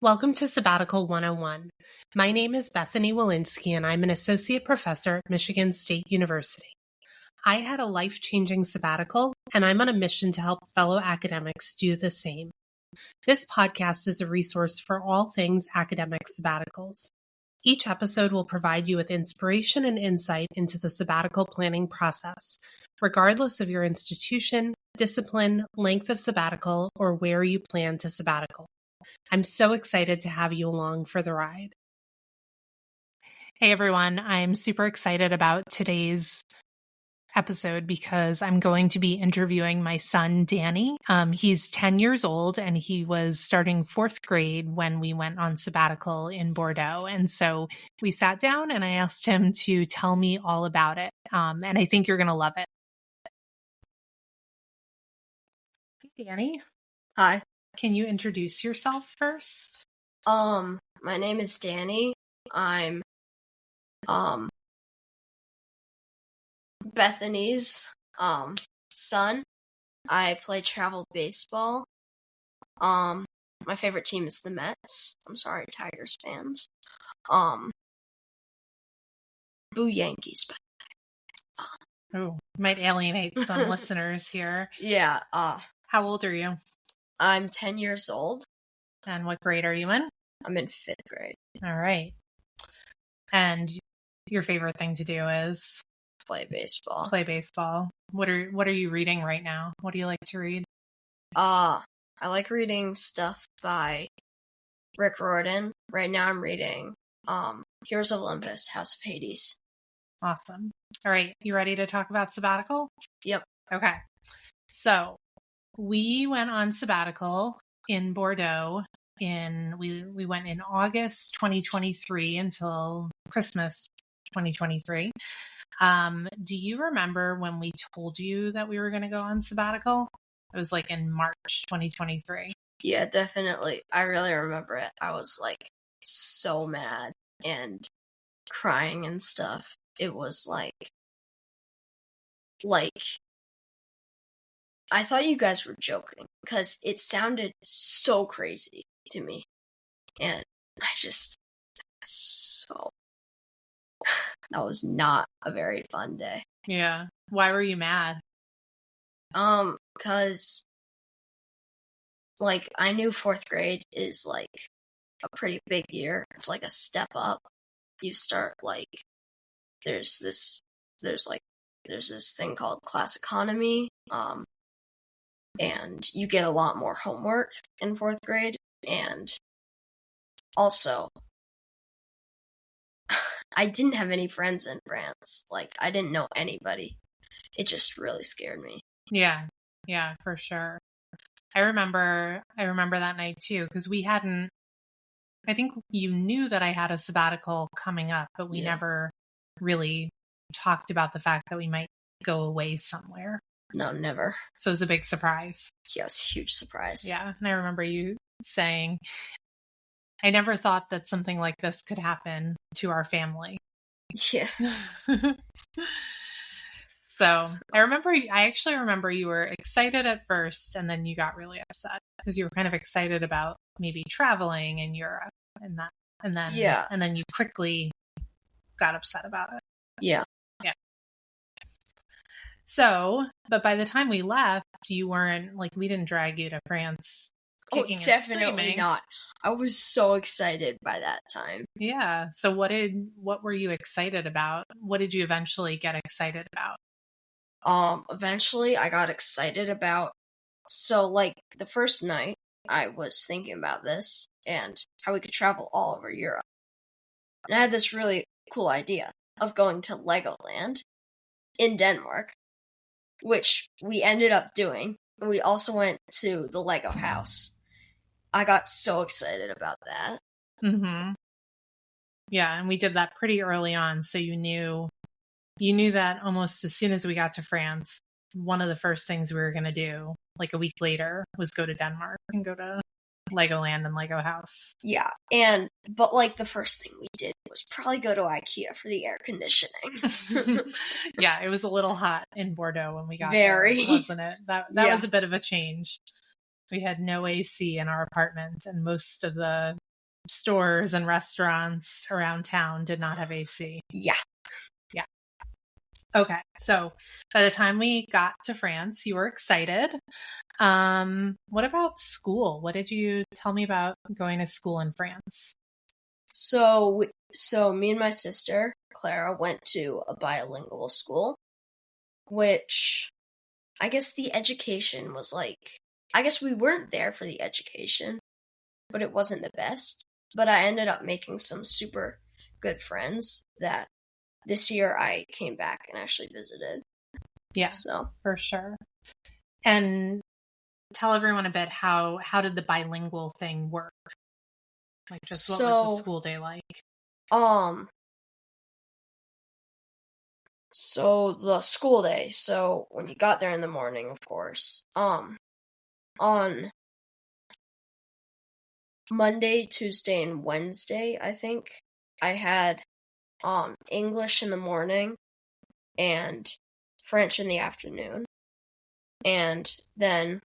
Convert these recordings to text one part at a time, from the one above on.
Welcome to Sabbatical 101. My name is Bethany Walensky, and I'm an associate professor at Michigan State University. I had a life-changing sabbatical, and I'm on a mission to help fellow academics do the same. This podcast is a resource for all things academic sabbaticals. Each episode will provide you with inspiration and insight into the sabbatical planning process, regardless of your institution, discipline, length of sabbatical, or where you plan to sabbatical. I'm so excited to have you along for the ride. Hey everyone, I'm super excited about today's episode because I'm going to be interviewing my son, Danny. He's 10 years old and he was starting fourth grade when we went on sabbatical in Bordeaux. And so we sat down and I asked him to tell me all about it. And I think you're going to love it. Hey, Danny. Hi. Can you introduce yourself first? My name is Danny. I'm, Bethany's, son. I play travel baseball. My favorite team is the Mets. I'm sorry, Tigers fans. Boo Yankees. Oh, might alienate some listeners here. Yeah, How old are you? I'm 10 years old. And what grade are you in? I'm in 5th grade. All right. And your favorite thing to do is? Play baseball. Play baseball. What are you reading right now? What do you like to read? I like reading stuff by Rick Riordan. Right now I'm reading Heroes of Olympus, House of Hades. Awesome. All right. You ready to talk about sabbatical? Yep. Okay. So we went on sabbatical in Bordeaux we went in August 2023 until Christmas 2023. Do you remember when we told you that we were going to go on sabbatical? It was like in March 2023. Yeah, definitely. I really remember it. I was like so mad and crying and stuff. It was like I thought you guys were joking because it sounded so crazy to me. And that was not a very fun day. Yeah. Why were you mad? Because I knew 4th grade is like a pretty big year. It's like a step up. You start there's this thing called class economy. And you get a lot more homework in 4th grade. And also, I didn't have any friends in France. I didn't know anybody. It just really scared me. Yeah, for sure. I remember that night too, because I think you knew that I had a sabbatical coming up, but we never really talked about the fact that we might go away somewhere. No, never. So it was a big surprise. Yeah, it was a huge surprise. Yeah, and I remember you saying, I never thought that something like this could happen to our family. Yeah. So I actually remember you were excited at first and then you got really upset because you were kind of excited about maybe traveling in Europe and then you quickly got upset about it. Yeah. Yeah. So, but by the time we left, you weren't we didn't drag you to France. Kicking definitely not. I was so excited by that time. Yeah. So what were you excited about? What did you eventually get excited about? Eventually I got excited about, the first night I was thinking about this and how we could travel all over Europe. And I had this really cool idea of going to Legoland in Denmark, which we ended up doing. And we also went to the Lego house. I got so excited about that. Mm-hmm. Yeah, and we did that pretty early on, so you knew that almost as soon as we got to France, one of the first things we were going to do, a week later, was go to Denmark and go to Legoland and Lego house. Yeah, but the first thing we did was probably go to IKEA for the air conditioning. Yeah, it was a little hot in Bordeaux when we got there, wasn't it? That was a bit of a change. We had no AC in our apartment, and most of the stores and restaurants around town did not have AC. Yeah. Yeah. Okay. So by the time we got to France, you were excited. What about school? What did you tell me about going to school in France? So me and my sister, Clara, went to a bilingual school, which I guess the education was like, I guess we weren't there for the education, but it wasn't the best. But I ended up making some super good friends that this year I came back and actually visited. Yeah, so for sure. And tell everyone a bit, how did the bilingual thing work? Like, just what was the school day like? So the school day. So when you got there in the morning, of course, on Monday, Tuesday, and Wednesday, I think I had English in the morning and French in the afternoon. And then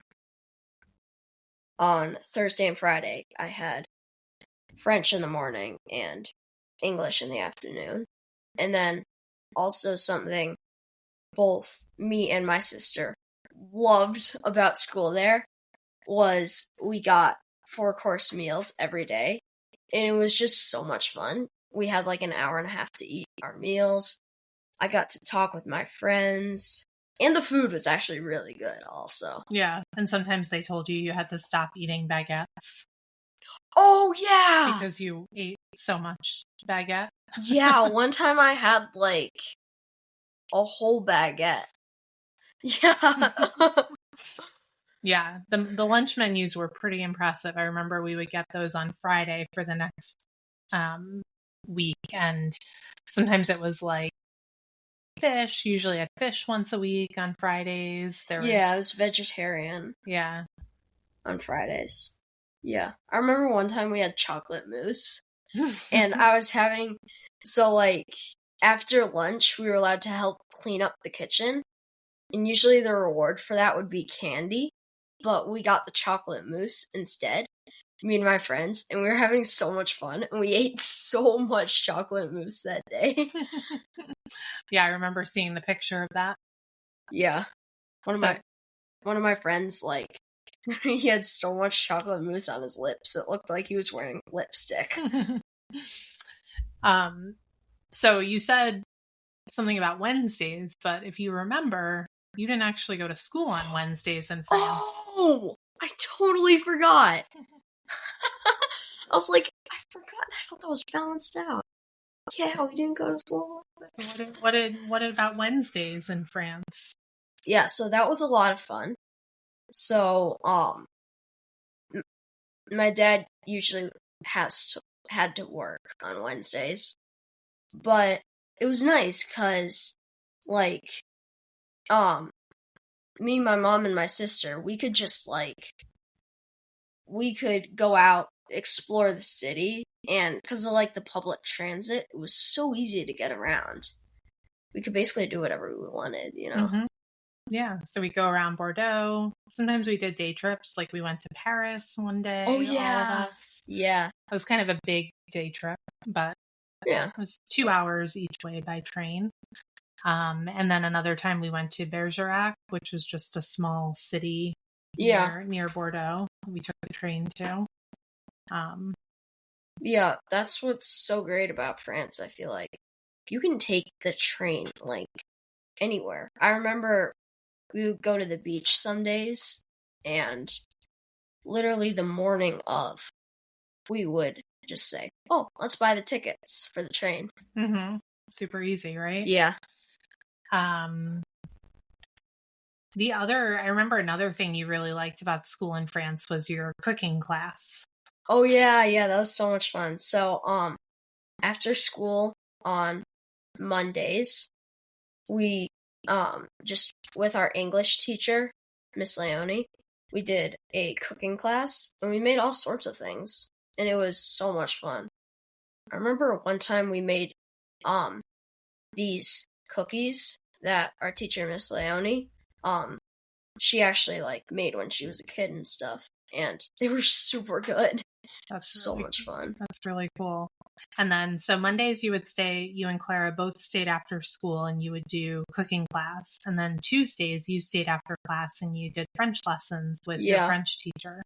on Thursday and Friday, I had French in the morning and English in the afternoon. And then also something both me and my sister loved about school there was we got 4-course meals every day. And it was just so much fun. We had like an hour and a half to eat our meals. I got to talk with my friends. And the food was actually really good also. Yeah, and sometimes they told you had to stop eating baguettes. Oh, yeah! Because you ate so much baguette. Yeah, one time I had like a whole baguette. Yeah. Yeah, the lunch menus were pretty impressive. I remember we would get those on Friday for the next week, and sometimes it was like fish. Usually had fish once a week on Fridays. It was vegetarian. Yeah. On Fridays. Yeah. I remember one time we had chocolate mousse. And I was having... So, like, after lunch, we were allowed to help clean up the kitchen. And usually the reward for that would be candy. But we got the chocolate mousse instead. Me and my friends. And we were having so much fun. And we ate so much chocolate mousse that day. Yeah, I remember seeing the picture of that. Yeah. One of my friends, like, he had so much chocolate mousse on his lips, it looked like he was wearing lipstick. So you said something about Wednesdays, but if you remember, you didn't actually go to school on Wednesdays in France. Oh, I totally forgot. I was like, I forgot. I thought that was balanced out. Yeah, we didn't go to school. So what about Wednesdays in France? Yeah, so that was a lot of fun. So, my dad usually had to work on Wednesdays, but it was nice because, like, me, my mom, and my sister, we could just, like, we could go out, explore the city, and because of, like, the public transit, it was so easy to get around. We could basically do whatever we wanted, you know? Mm-hmm. Yeah, so we go around Bordeaux. Sometimes we did day trips, like we went to Paris one day. Oh, yeah. All of us. Yeah. It was kind of a big day trip, but yeah, it was 2 hours each way by train. And then another time we went to Bergerac, which was just a small city near Bordeaux. We took the train to. Yeah, that's what's so great about France, I feel like. You can take the train, like, anywhere. I remember we would go to the beach some days, and literally the morning of, we would just say, oh, let's buy the tickets for the train. Mm-hmm. Super easy, right? Yeah. I remember another thing you really liked about school in France was your cooking class. Oh, yeah, that was so much fun. So, after school on Mondays, we, just with our English teacher, Miss Leone, we did a cooking class, and we made all sorts of things, and it was so much fun. I remember one time we made, these cookies that our teacher, Miss Leone, she actually, like, made when she was a kid and stuff, and they were super good. That's So really, much fun. that's really cool. And then, so Mondays you and Clara both stayed after school and you would do cooking class. And then Tuesdays you stayed after class and you did French lessons with your French teacher.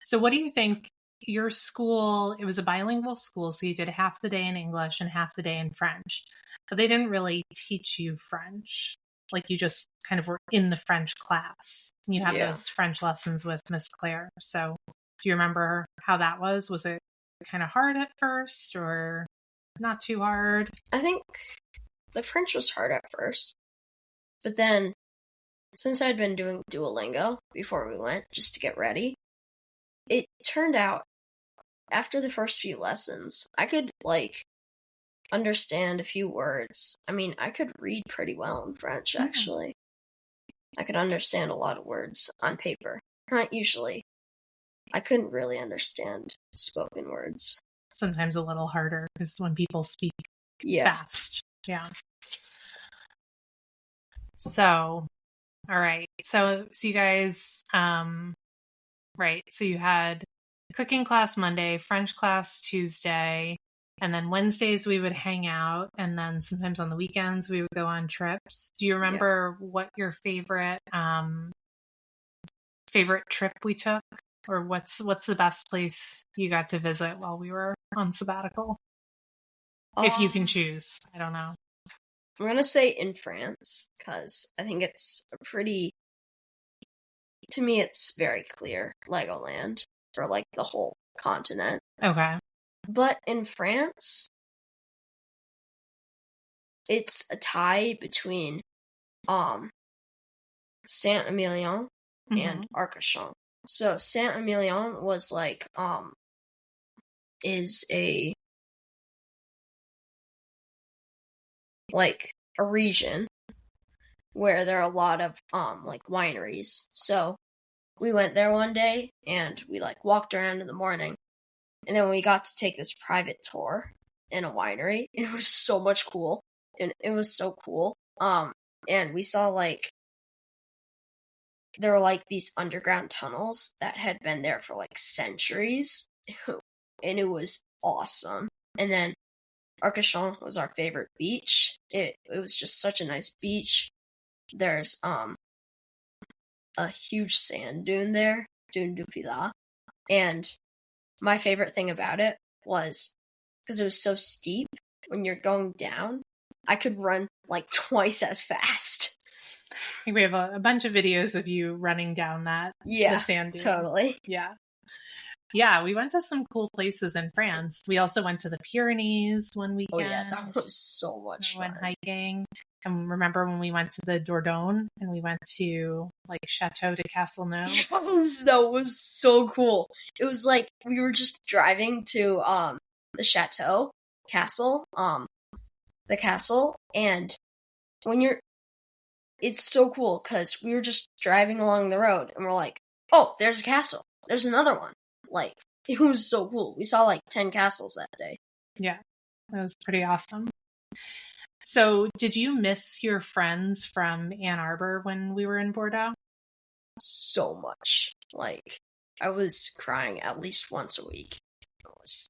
So what do you think? Your school, it was a bilingual school, so you did half the day in English and half the day in French. But they didn't really teach you French. Like, you just kind of were in the French class. And you had those French lessons with Miss Claire. So do you remember how that was? Was it kind of hard at first or not too hard? I think the French was hard at first. But then, since I'd been doing Duolingo before we went, just to get ready, it turned out, after the first few lessons, I could, understand a few words. I mean, I could read pretty well in French, actually. I could understand a lot of words on paper. Not usually. I couldn't really understand spoken words. Sometimes a little harder, because when people speak fast. Yeah. So, all right. So you guys, right. So you had cooking class Monday, French class Tuesday, and then Wednesdays we would hang out. And then sometimes on the weekends we would go on trips. Do you remember what your favorite trip we took? Or what's the best place you got to visit while we were on sabbatical? If you can choose. I don't know. I'm going to say in France, because I think it's to me it's very clear, Legoland, for the whole continent. Okay. But in France, it's a tie between Saint-Emilion and Arcachon. So Saint-Emilion was is a region where there are a lot of wineries. So we went there one day and we walked around in the morning, and then we got to take this private tour in a winery, and it was so much cool. And it was so cool. And we saw there were these underground tunnels that had been there for centuries, and it was awesome. And then Arcachon was our favorite beach. It was just such a nice beach. There's a huge sand dune there, Dune du Pilat. And my favorite thing about it was, because it was so steep, when you're going down, I could run twice as fast. I think we have a bunch of videos of you running down the sand dune. Totally. Yeah, we went to some cool places in France. We also went to the Pyrenees one weekend. Oh yeah, that was so much fun. We went hiking. And remember when we went to the Dordogne and we went to Chateau de Castelnau? Yes, that was so cool. It was we were just driving to the chateau castle, the castle, and it's so cool because we were just driving along the road and we're oh, there's a castle. There's another one. It was so cool. We saw 10 castles that day. Yeah, that was pretty awesome. So, did you miss your friends from Ann Arbor when we were in Bordeaux? So much. I was crying at least once a week. It was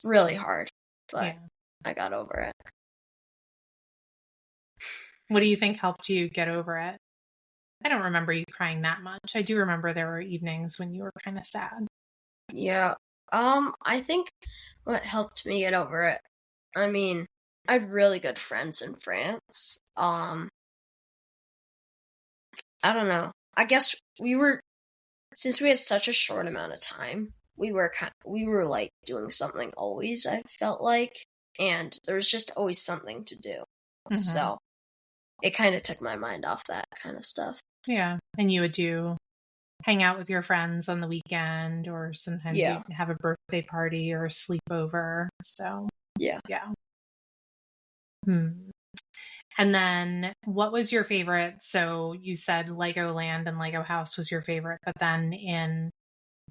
really hard, but I got over it. What do you think helped you get over it? I don't remember you crying that much. I do remember there were evenings when you were kind of sad. Yeah. I think what helped me get over it, I mean, I had really good friends in France. I don't know. I guess since we had such a short amount of time, we were doing something always, I felt and there was just always something to do. So it kind of took my mind off that kind of stuff. Yeah. And you would hang out with your friends on the weekend, or sometimes you'd have a birthday party or a sleepover. So yeah. And then what was your favorite? So you said Legoland and Lego House was your favorite, but then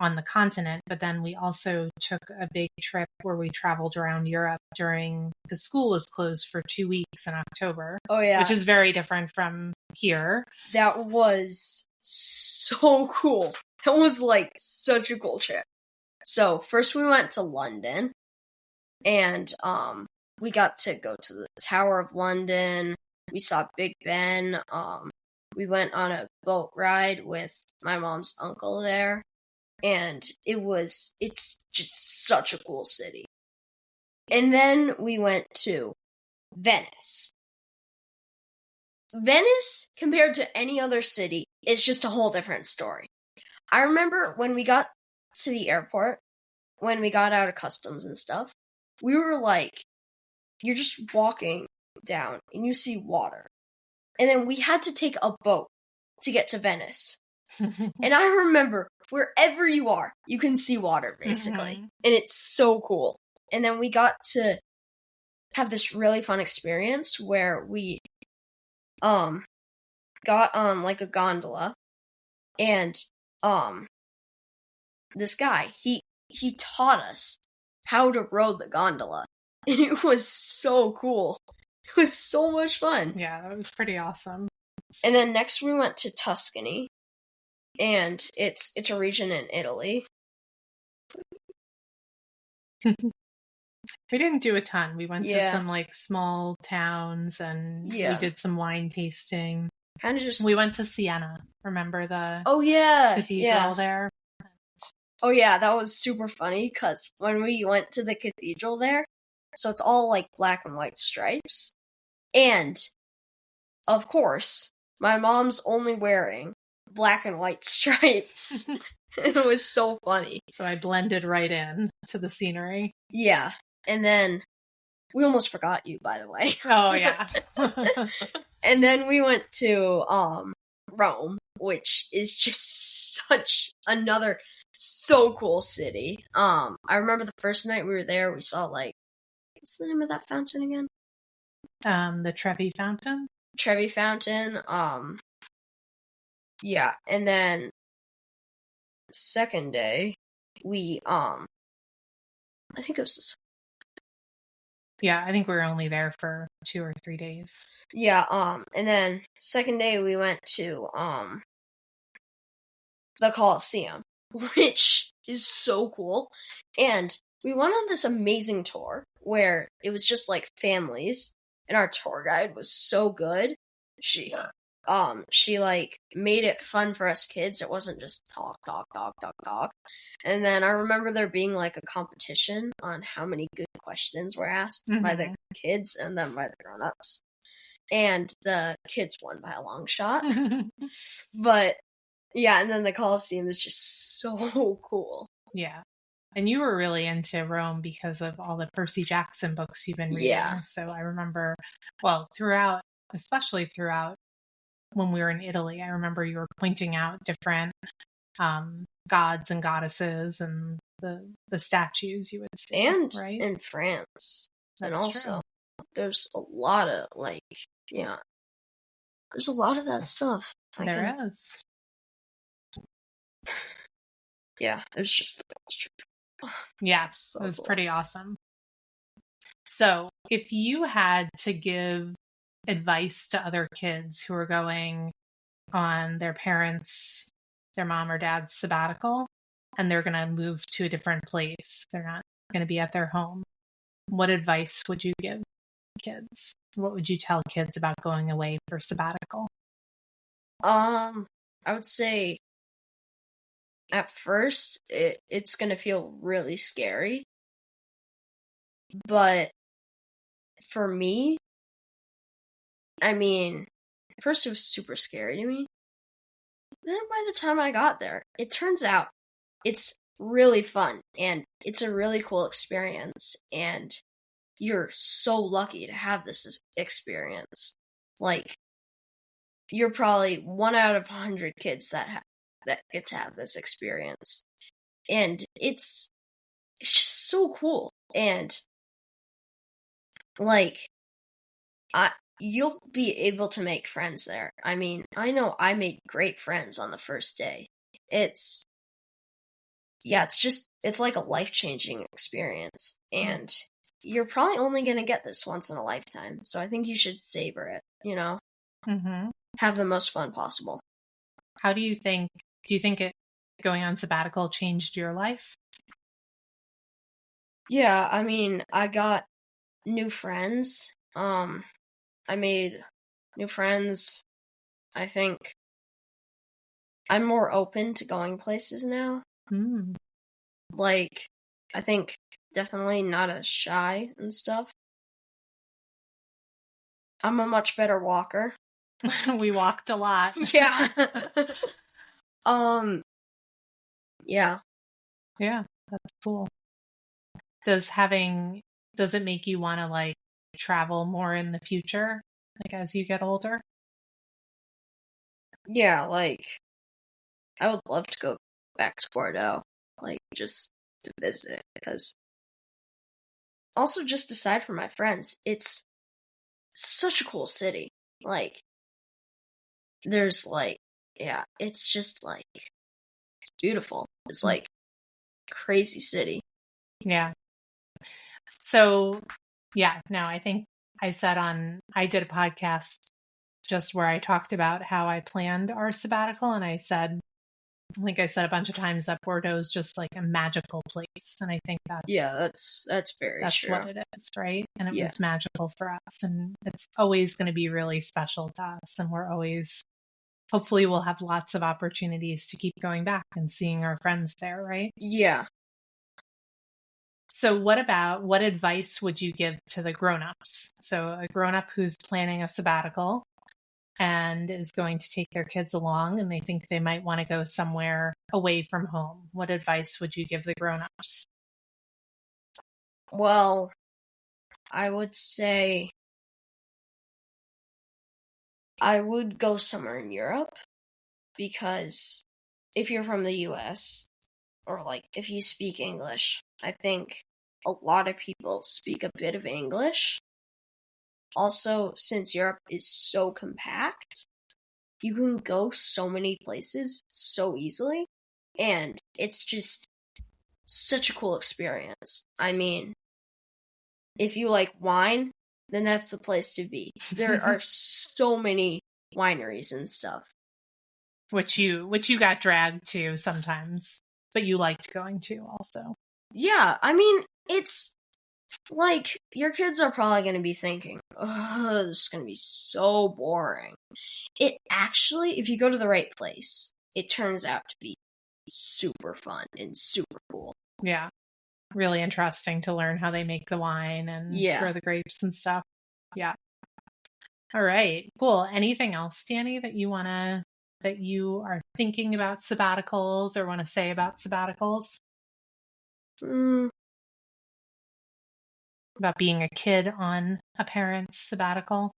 on the continent, but then we also took a big trip where we traveled around Europe the school was closed for 2 weeks in October. Oh yeah. Which is very different from here. That was so cool. That was such a cool trip. So first we went to London, and we got to go to the Tower of London. We saw Big Ben. We went on a boat ride with my mom's uncle there, and it's just such a cool city. And then we went to Venice. Venice, compared to any other city, is just a whole different story. I remember when we got to the airport, when we got out of customs and stuff, we were like, you're just walking down and you see water. And then we had to take a boat to get to Venice. And I remember, wherever you are, you can see water, basically. Mm-hmm. And it's so cool. And then we got to have this really fun experience where we got on like a gondola, and this guy, he taught us how to row the gondola. And it was so cool. It was so much fun. Yeah, that was pretty awesome. And then next we went to Tuscany, and it's a region in Italy. We didn't do a ton. We went to some like small towns, and we did some wine tasting. Kind of just. We went to Siena. Remember the cathedral there? Oh yeah, that was super funny because when we went to the cathedral there, so it's all like black and white stripes, and of course my mom's only wearing black and white stripes. It was so funny. So I blended right in to the scenery. Yeah. And then we almost forgot you, by the way. Oh, yeah. And then we went to Rome, which is just such another so cool city. I remember the first night we were there, we saw like, what's the name of that fountain again? The Trevi Fountain. Trevi Fountain. Yeah, and then second day we I think it was this. Yeah, I think we were only there for 2 or 3 days. Yeah, and then second day we went to the Colosseum, which is so cool. And we went on this amazing tour where it was just like families, and our tour guide was so good. She like made it fun for us kids. It wasn't just talk. And then I remember there being like a competition on how many good questions were asked by the kids and then by the grown-ups. And the kids won by a long shot. But yeah, and then the Colosseum is just so cool. Yeah. And you were really into Rome because of all the Percy Jackson books you've been reading. Yeah. So I remember, especially throughout when we were in Italy, I remember you were pointing out different gods and goddesses and the statues you would see. And right? in France. That's and also, true. There's a lot of there's a lot of that stuff. There is. Yeah, it was just Yes, so it was cool. pretty awesome. So, if you had to give advice to other kids who are going on their mom or dad's sabbatical, and they're going to move to a different place, they're not going to be at their home, what advice would you give kids? What would you tell kids about going away for sabbatical? I would say at first it's going to feel really scary. But for me, I mean, first it was super scary to me. Then by the time I got there, it turns out it's really fun and it's a really cool experience, and you're so lucky to have this experience. Like, you're probably 1 out of 100 kids that get to have this experience, and it's just so cool. And like, you'll be able to make friends there. I mean, I know I made great friends on the first day. It's like a life-changing experience, and you're probably only going to get this once in a lifetime. So I think you should savor it, have the most fun possible. Do you think going on sabbatical changed your life? Yeah, I mean, I got new friends. I made new friends. I think I'm more open to going places now. Mm. Like, I think definitely not as shy and stuff. I'm a much better walker. We walked a lot. Yeah. Yeah. Yeah, that's cool. Does it make you want to like travel more in the future, like as you get older? Yeah, like, I would love to go back to Bordeaux, like, just to visit, because also just aside from my friends, it's such a cool city. Like, there's like, yeah, it's just like, it's beautiful. It's like crazy city. Yeah. So, yeah, no, I think I did a podcast just where I talked about how I planned our sabbatical. And I said a bunch of times that Bordeaux is just like a magical place. And I think Yeah, that's very that's true. what it is, right? And it Yeah. was magical for us. And it's always going to be really special to us. And hopefully we'll have lots of opportunities to keep going back and seeing our friends there, right? Yeah. So what advice would you give to the grown-ups? So a grown-up who's planning a sabbatical and is going to take their kids along and they think they might want to go somewhere away from home. What advice would you give the grown-ups? Well, I would say I would go somewhere in Europe, because if you're from the US, or like if you speak English, I think a lot of people speak a bit of English. Also, since Europe is so compact, you can go so many places so easily, and it's just such a cool experience. I mean, if you like wine, then that's the place to be. There are so many wineries and stuff. Which you got dragged to sometimes, but you liked going to also. Yeah, I mean, it's like your kids are probably going to be thinking, "Oh, this is going to be so boring." It actually, if you go to the right place, it turns out to be super fun and super cool. Yeah. Really interesting to learn how they make the wine and grow the grapes and stuff. Yeah. All right. Cool. Anything else, Danny, that you are thinking about sabbaticals or want to say about sabbaticals? About being a kid on a parent's sabbatical?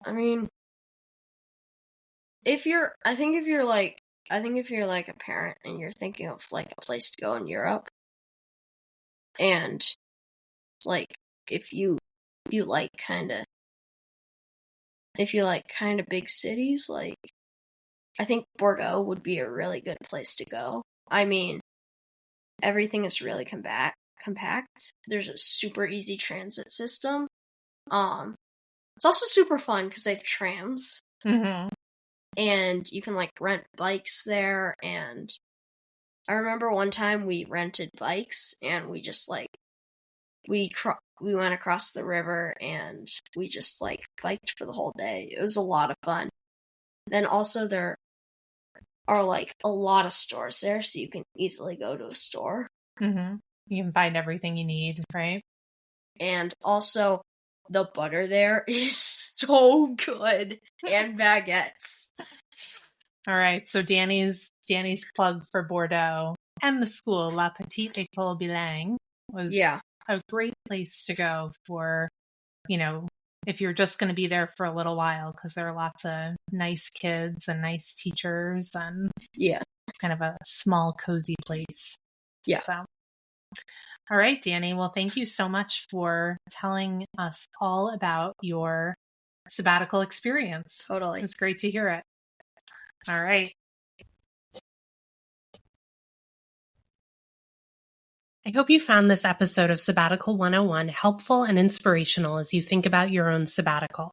I mean, if you're like a parent and you're thinking of like a place to go in Europe, and like if you like kind of big cities, like I think Bordeaux would be a really good place to go. I mean, everything is really compact. There's a super easy transit system. It's also super fun because they have trams. Mm-hmm. And you can like rent bikes there. And I remember one time we rented bikes and we just like we went across the river and we just like biked for the whole day. It was a lot of fun. Then also there are like a lot of stores there, so you can easily go to a store. Mm-hmm. You can find everything you need, right? And also, the butter there is so good, and baguettes. All right. So Danny's plug for Bordeaux and the school La Petite École Bilingue was a great place to go for, if you're just going to be there for a little while, because there are lots of nice kids and nice teachers, and it's kind of a small, cozy place. Yeah. So, all right, Danny. Well, thank you so much for telling us all about your sabbatical experience. Totally. It was great to hear it. All right. I hope you found this episode of Sabbatical 101 helpful and inspirational as you think about your own sabbatical.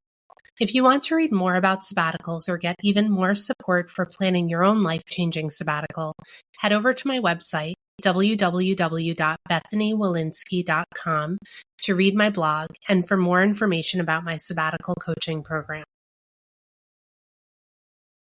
If you want to read more about sabbaticals or get even more support for planning your own life-changing sabbatical, head over to my website, www.bethanywolinsky.com to read my blog and for more information about my sabbatical coaching program.